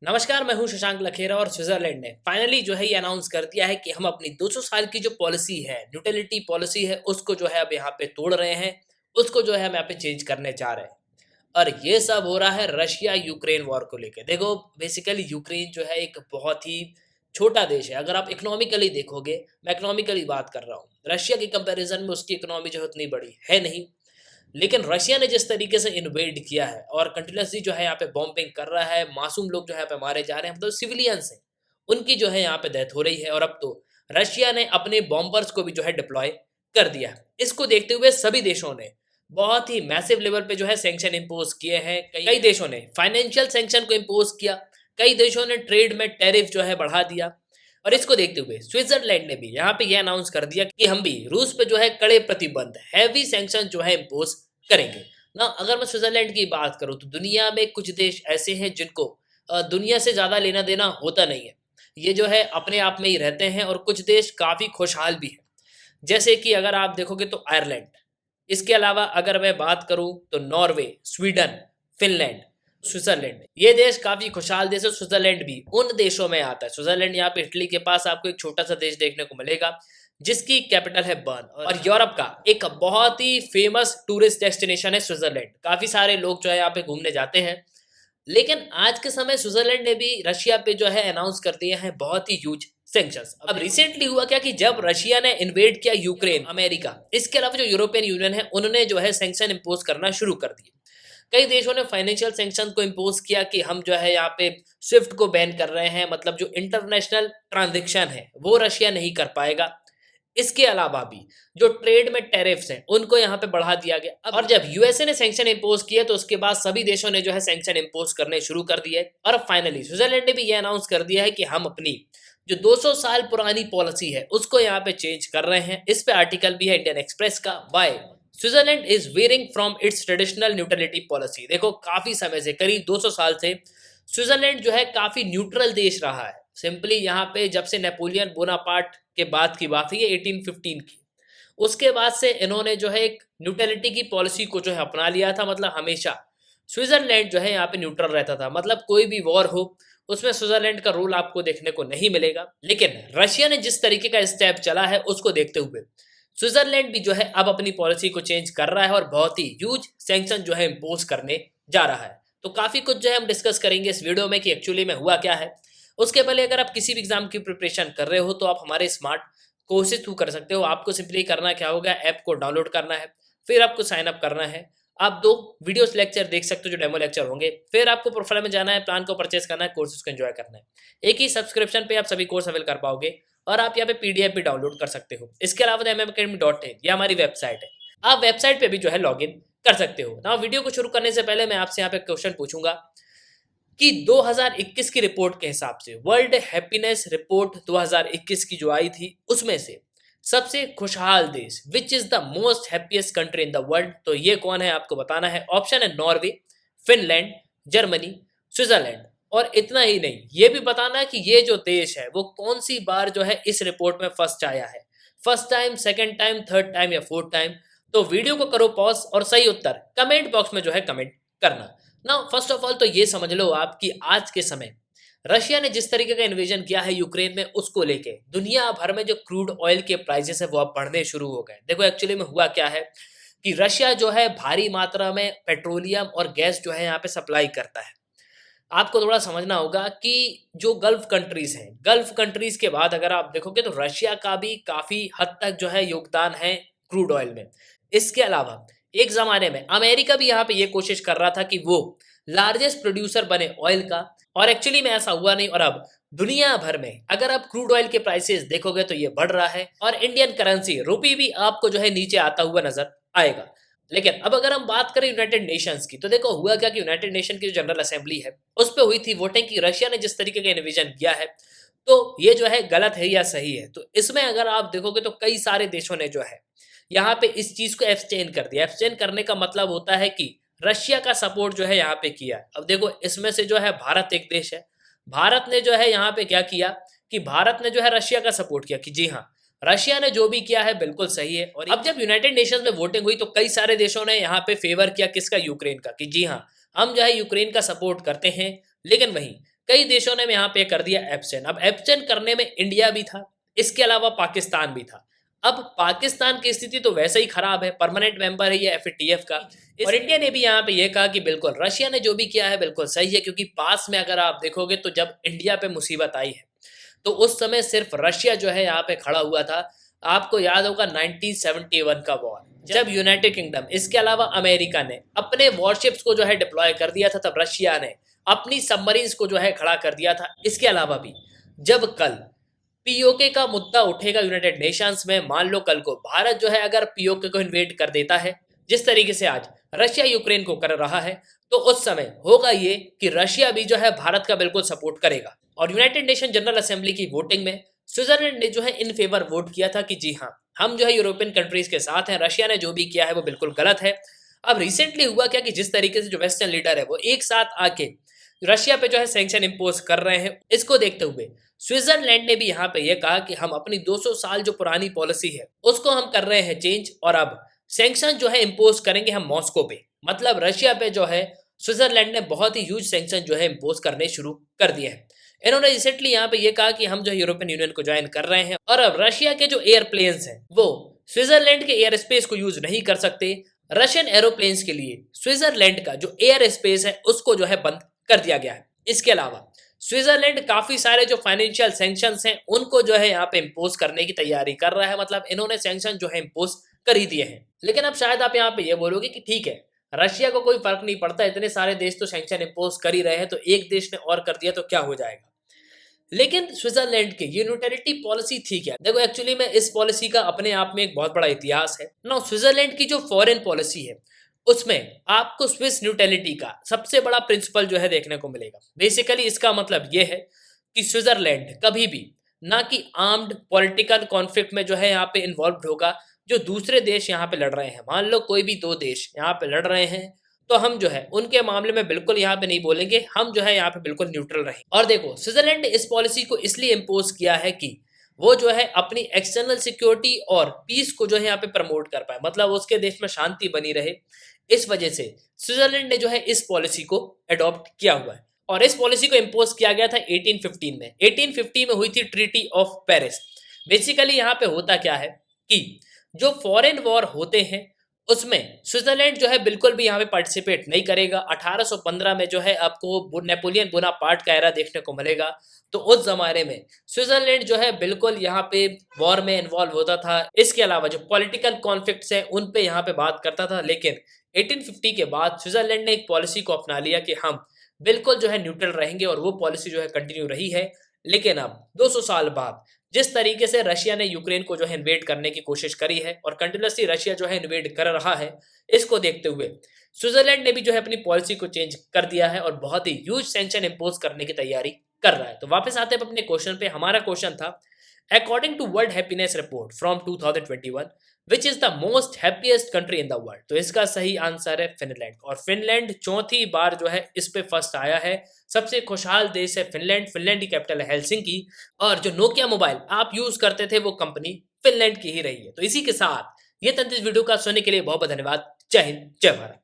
नमस्कार, मैं हूं शशांक लखेरा और स्विट्जरलैंड ने फाइनली जो है ये अनाउंस कर दिया है कि हम अपनी 200 साल की जो पॉलिसी है, न्यूट्रलिटी पॉलिसी है, उसको जो है अब यहाँ पे तोड़ रहे हैं। उसको जो है हम यहाँ पे चेंज करने जा रहे हैं। और ये सब हो रहा है रशिया यूक्रेन वॉर को लेके। देखो, बेसिकली यूक्रेन जो है एक बहुत ही छोटा देश है। अगर आप इकोनॉमिकली देखोगे, मैं इकोनॉमिकली बात कर रहा हूँ, रशिया की कंपैरिजन में उसकी इकोनॉमी जो है उतनी बड़ी है नहीं। लेकिन रशिया ने जिस तरीके से इन्वेड किया है और कंटिन्यूसली जो है यहाँ पे बॉम्बिंग कर रहा है, मासूम लोग जो है यहाँ पे मारे जा रहे हैं, मतलब सिविलियंस हैं, उनकी जो है यहाँ पे डेथ हो रही है। और अब तो रशिया ने अपने बॉम्बर्स को भी जो है डिप्लॉय कर दिया है। इसको देखते हुए सभी देशों ने बहुत ही मैसिव लेवल पे जो है सैंक्शन इम्पोज किए हैं। कई देशों ने फाइनेंशियल सैंक्शन को इम्पोज किया, कई देशों ने ट्रेड में टैरिफ जो है बढ़ा दिया। और इसको देखते हुए स्विट्जरलैंड ने भी यहाँ पे ये अनाउंस कर दिया कि हम भी रूस पे जो है कड़े प्रतिबंध, हैवी सैंक्शन जो है इम्पोज करेंगे ना। अगर मैं स्विट्जरलैंड की बात करूं तो दुनिया में कुछ देश ऐसे हैं जिनको दुनिया से ज्यादा लेना देना होता नहीं है। ये जो है अपने आप में ही रहते हैं और कुछ देश काफी खुशहाल भी हैं। जैसे कि अगर आप देखोगे तो आयरलैंड, इसके अलावा अगर मैं बात करूं तो नॉर्वे, स्वीडन, फिनलैंड, स्विट्जरलैंड, ये देश काफी खुशहाल देश है। स्विट्जरलैंड भी उन देशों में आता है। स्विट्जरलैंड यहाँ पे इटली के पास आपको एक छोटा सा देश देखने को मिलेगा जिसकी कैपिटल है बर्न। और यूरोप का एक बहुत ही फेमस टूरिस्ट डेस्टिनेशन है स्विट्जरलैंड। काफी सारे लोग जो है यहाँ पे घूमने जाते हैं। लेकिन आज के समय स्विट्जरलैंड ने भी रशिया पे जो है अनाउंस कर दिए हैं बहुत ही ह्यूज सैंक्शंस। अब रिसेंटली हुआ क्या कि जब रशिया ने इन्वेड किया यूक्रेन, अमेरिका, इसके अलावा जो यूरोपियन यूनियन है, उन्होंने जो है सैंक्शन इम्पोज करना शुरू कर दिए। कई देशों ने फाइनेंशियल सैंक्शन को इम्पोज किया कि हम जो है यहाँ पे स्विफ्ट को बैन कर रहे हैं, मतलब जो इंटरनेशनल ट्रांजेक्शन है वो रशिया नहीं कर पाएगा। इसके अलावा भी जो ट्रेड में टैरिफ्स हैं उनको यहाँ पे बढ़ा दिया गया। और जब यूएसए ने सैंक्शन इम्पोज किया तो उसके बाद सभी देशों ने जो है सैंक्शन इम्पोज करने शुरू कर दिए। और अब फाइनली स्विट्जरलैंड ने भी ये अनाउंस कर दिया है कि हम अपनी जो 200 साल पुरानी पॉलिसी है उसको यहाँ पे चेंज कर रहे हैं। इस पे आर्टिकल भी है इंडियन एक्सप्रेस का, why Switzerland is veering from its traditional neutrality policy. देखो, काफी समय से, करीब 200 साल से स्विट्जरलैंड जो है काफी न्यूट्रल देश रहा है। सिंपली यहाँ पे जब से नेपोलियन बोनापार्ट के बाद की बात है, ये 1815 की, उसके बाद से इन्होंने जो है एक न्यूट्रलिटी की पॉलिसी को जो है अपना लिया था। मतलब हमेशा स्विट्जरलैंड जो है यहाँ पे न्यूट्रल रहता था। मतलब कोई भी वॉर हो उसमें स्विट्जरलैंड का रोल आपको देखने को नहीं मिलेगा। लेकिन रशिया ने जिस तरीके का स्टेप चला है उसको देखते हुए स्विट्जरलैंड भी जो है अब अपनी पॉलिसी को चेंज कर रहा है और बहुत ही ह्यूज सैंक्शन जो है इम्पोज करने जा रहा है। तो काफी कुछ जो है हम डिस्कस करेंगे इस वीडियो में कि एक्चुअली में हुआ क्या है। उसके पहले अगर आप किसी भी एग्जाम की प्रिपरेशन कर रहे हो तो आप हमारे स्मार्ट कोर्सेज थ्रू कर सकते हो। आपको सिंपली करना क्या होगा, ऐप को डाउनलोड करना है, फिर आपको साइन अप करना है। आप 2 वीडियोस लेक्चर देख सकते हो जो डेमो लेक्चर होंगे। फिर आपको प्रोफाइल में जाना है, प्लान को परचेस करना है, कोर्सेज को एंजॉय करना है। एक ही सब्सक्रिप्शन पे आप सभी कोर्स अवेल कर पाओगे और आप यहाँ पे पीडीएफ भी डाउनलोड कर सकते हो। इसके अलावा mmacademy.in ये हमारी वेबसाइट है, आप वेबसाइट पे भी जो है लॉग इन कर सकते हो ना। वीडियो को शुरू करने से पहले मैं आपसे यहाँ पे क्वेश्चन पूछूंगा कि 2021 की रिपोर्ट के हिसाब से, वर्ल्ड हैप्पीनेस रिपोर्ट 2021 की जो आई थी, उसमें से सबसे खुशहाल देश, विच is the most happiest country in the world, तो ये कौन है आपको बताना है। ऑप्शन है नॉर्वे, फिनलैंड, जर्मनी, स्विट्जरलैंड। और इतना ही नहीं, ये भी बताना है कि ये जो देश है वो कौन सी बार जो है इस रिपोर्ट में फर्स्ट आया है। First time, second time, third time या फोर्थ टाइम। तो वीडियो को करो पॉज और सही उत्तर कमेंट बॉक्स में जो है कमेंट करना ना। फर्स्ट ऑफ ऑल तो ये समझ लो आप कि आज के समय रशिया ने जिस तरीके का इन्वेजन किया है यूक्रेन में, उसको लेके दुनिया भर में जो क्रूड ऑयल के प्राइसेस है वो अब बढ़ने शुरू हो गए। देखो, एक्चुअली में हुआ क्या है कि रशिया जो है भारी मात्रा में पेट्रोलियम और गैस जो है यहाँ पे सप्लाई करता है। आपको थोड़ा समझना होगा कि जो गल्फ कंट्रीज हैं, गल्फ कंट्रीज के बाद अगर आप देखोगे तो रशिया का भी काफी हद तक जो है योगदान है क्रूड ऑयल में। इसके अलावा एक जमाने में अमेरिका भी यहाँ पे ये कोशिश कर रहा था कि वो लार्जेस्ट प्रोड्यूसर बने ऑयल का, और एक्चुअली में ऐसा हुआ नहीं। और अब दुनिया भर में अगर आप क्रूड ऑयल के प्राइसेस देखोगे तो ये बढ़ रहा है और इंडियन करेंसी रुपी भी आपको जो है नीचे आता हुआ नजर आएगा। लेकिन अब अगर हम बात करें यूनाइटेड नेशंस की, तो देखो हुआ क्या कि यूनाइटेड नेशन की जो जनरल असेंबली है उस पर हुई थी वोटिंग कि रशिया ने जिस तरीके का इन्वेजन किया है तो ये जो है गलत है या सही है। तो इसमें अगर आप देखोगे तो कई सारे देशों ने जो है यहाँ पे इस चीज को एब्सटेन कर दिया। एब्सटेन करने का मतलब होता है कि रशिया का सपोर्ट जो है यहाँ पे किया। अब देखो, इसमें से जो है भारत एक देश है। भारत ने जो है यहाँ पे क्या किया कि भारत ने जो है रशिया का सपोर्ट किया कि जी हाँ, रशिया ने जो भी किया है बिल्कुल सही है। और अब जब यूनाइटेड नेशंस में वोटिंग हुई तो कई सारे देशों ने यहाँ पे फेवर किया किसका, यूक्रेन का, कि जी हाँ, हम जो है यूक्रेन का सपोर्ट करते हैं। लेकिन वहीं कई देशों ने यहाँ पे कर दिया एब्स्टेन। अब एब्स्टेन करने में इंडिया भी था, इसके अलावा पाकिस्तान भी था। अब पाकिस्तान की स्थिति तो वैसे ही खराब है, परमानेंट मेंबर है ये एफएटीएफ का। और इंडिया ने भी यहाँ पे ये कहा कि बिल्कुल रशिया ने जो भी किया है बिल्कुल सही है, क्योंकि पास में अगर आप देखोगे तो जब इंडिया पे मुसीबत आई है तो उस समय सिर्फ रशिया जो है यहाँ पे खड़ा हुआ था। आपको याद होगा 1971 का वॉर, जब यूनाइटेड किंगडम इसके अलावा अमेरिका ने अपने वॉरशिप्स को जो है डिप्लॉय कर दिया था, तब रशिया ने अपनी सबमरीन्स को जो है खड़ा कर दिया था। इसके अलावा भी जब कल पीओके का मुद्दा उठेगा यूनाइटेड नेशंस में, मान लो कल को भारत जो है अगर पीओके को इन्वेड कर देता है जिस तरीके से आज रशिया यूक्रेन को कर रहा है, तो उस समय होगा ये कि रशिया भी जो है भारत का बिल्कुल सपोर्ट करेगा। और यूनाइटेड नेशन जनरल असेंबली की वोटिंग में स्विट्जरलैंड ने जो है इन फेवर वोट किया था कि जी हाँ, हम जो है यूरोपियन कंट्रीज के साथ हैं, रशिया ने जो भी किया है वो बिल्कुल गलत है। अब रिसेंटली हुआ क्या कि जिस तरीके से जो वेस्टर्न लीडर है वो एक साथ आके रशिया पे जो है सैंक्शन इंपोज कर रहे हैं, इसको देखते हुए स्विट्जरलैंड ने भी यहाँ पे ये कहा कि हम अपनी 200 साल जो पुरानी पॉलिसी है उसको हम कर रहे हैं चेंज, और अब सैंक्शन जो है इंपोज करेंगे हम मॉस्को पे। मतलब रशिया पे जो है स्विट्जरलैंड ने बहुत ही ह्यूज सैंक्शन जो है इंपोज करने शुरू कर दिए हैं। इन्होंने रिसेंटली यहाँ पे ये कहा कि हम जो है यूरोपियन यूनियन को ज्वाइन कर रहे हैं, और अब रशिया के जो एयरप्लेन्स हैं वो स्विट्जरलैंड के एयर स्पेस को यूज नहीं कर सकते। रशियन एरोप्लेन्स के लिए स्विट्जरलैंड का जो एयर स्पेस है उसको जो है बंद कर दिया गया है। इसके अलावा स्विट्जरलैंड काफी सारे जो फाइनेंशियल सैंक्शंस हैं उनको जो है यहाँ पे इंपोज करने की तैयारी कर रहा है। मतलब इन्होंने सैंक्शन जो है इंपोज कर ही दिए हैं। लेकिन अब शायद आप यहाँ पे ये बोलोगे कि ठीक है, रशिया को कोई फर्क नहीं पड़ता, इतने सारे देश तो सैंक्शन इंपोज कर ही रहे हैं, तो एक देश ने और कर दिया तो क्या हो जाएगा। लेकिन स्विट्जरलैंड की ये न्यूट्रलिटी पॉलिसी थी क्या? देखो एक्चुअली में इस पॉलिसी का अपने आप में एक बहुत बड़ा इतिहास है ना। स्विट्जरलैंड की जो फॉरेन पॉलिसी है उसमें आपको स्विस न्यूट्रलिटी का सबसे बड़ा प्रिंसिपल जो है देखने को मिलेगा। बेसिकली इसका मतलब ये है कि स्विट्जरलैंड कभी भी ना कि आर्म्ड पॉलिटिकल कॉन्फ्लिक्ट में जो है यहाँ पे इन्वॉल्व होगा। जो दूसरे देश यहाँ पे लड़ रहे हैं, मान लो कोई भी दो देश यहाँ पे लड़ रहे हैं, तो हम जो है उनके मामले में बिल्कुल यहाँ पे नहीं बोलेंगे, हम जो है यहाँ पे बिल्कुल न्यूट्रल रहेंगे। और देखो स्विट्जरलैंड ने इस पॉलिसी को इसलिए इम्पोज किया है कि वो जो है अपनी एक्सटर्नल सिक्योरिटी और पीस को जो है यहाँ पे प्रमोट कर पाए, मतलब उसके देश में शांति बनी रहे। इस वजह से स्विट्जरलैंड ने जो है इस पॉलिसी को अडॉप्ट किया हुआ है, और इस पॉलिसी को इम्पोज किया गया था 1815 में। 1850 में हुई थी ट्रीटी ऑफ पेरिस। बेसिकली यहाँ पे होता क्या है कि जो फॉरेन वॉर होते हैं उसमें स्विट्जरलैंड जो है बिल्कुल भी यहाँ पे पार्टिसिपेट नहीं करेगा। 1815 में जो है आपको नेपोलियन बोनापार्ट का एरा देखने को मिलेगा, तो उस जमाने में स्विट्जरलैंड जो है बिल्कुल यहाँ पे वॉर में इन्वॉल्व होता था। इसके अलावा जो पॉलिटिकल कॉन्फ्लिक्ट्स हैं उन पे यहाँ पे बात करता था। लेकिन 1850 के बाद स्विट्जरलैंड ने एक पॉलिसी को अपना लिया कि हम बिल्कुल जो है न्यूट्रल रहेंगे, और वो पॉलिसी जो है कंटिन्यू रही है। लेकिन अब 200 साल बाद जिस तरीके से रशिया ने यूक्रेन को जो है इन्वेड करने की कोशिश करी है, और कंटिन्यूसली रशिया जो है इन्वेड कर रहा है, इसको देखते हुए स्विट्जरलैंड ने भी जो है अपनी पॉलिसी को चेंज कर दिया है और बहुत ही ह्यूज सैंक्शन इंपोज करने की तैयारी कर रहा है। तो वापस आते हैं अपने क्वेश्चन पे। हमारा क्वेश्चन था, according to world happiness report from 2021 which is the most happiest country in the world. तो इसका सही आंसर है फिनलैंड, और फिनलैंड चौथी बार जो है इस पे फर्स्ट आया है। सबसे खुशहाल देश है फिनलैंड। फिनलैंड की कैपिटल है हेलसिंकी, और जो नोकिया मोबाइल आप यूज करते थे वो कंपनी फिनलैंड की ही रही है। तो इसी के साथ ये तंत्र वीडियो का सुनने के लिए बहुत बहुत धन्यवाद। जय हिंद, जय भारत।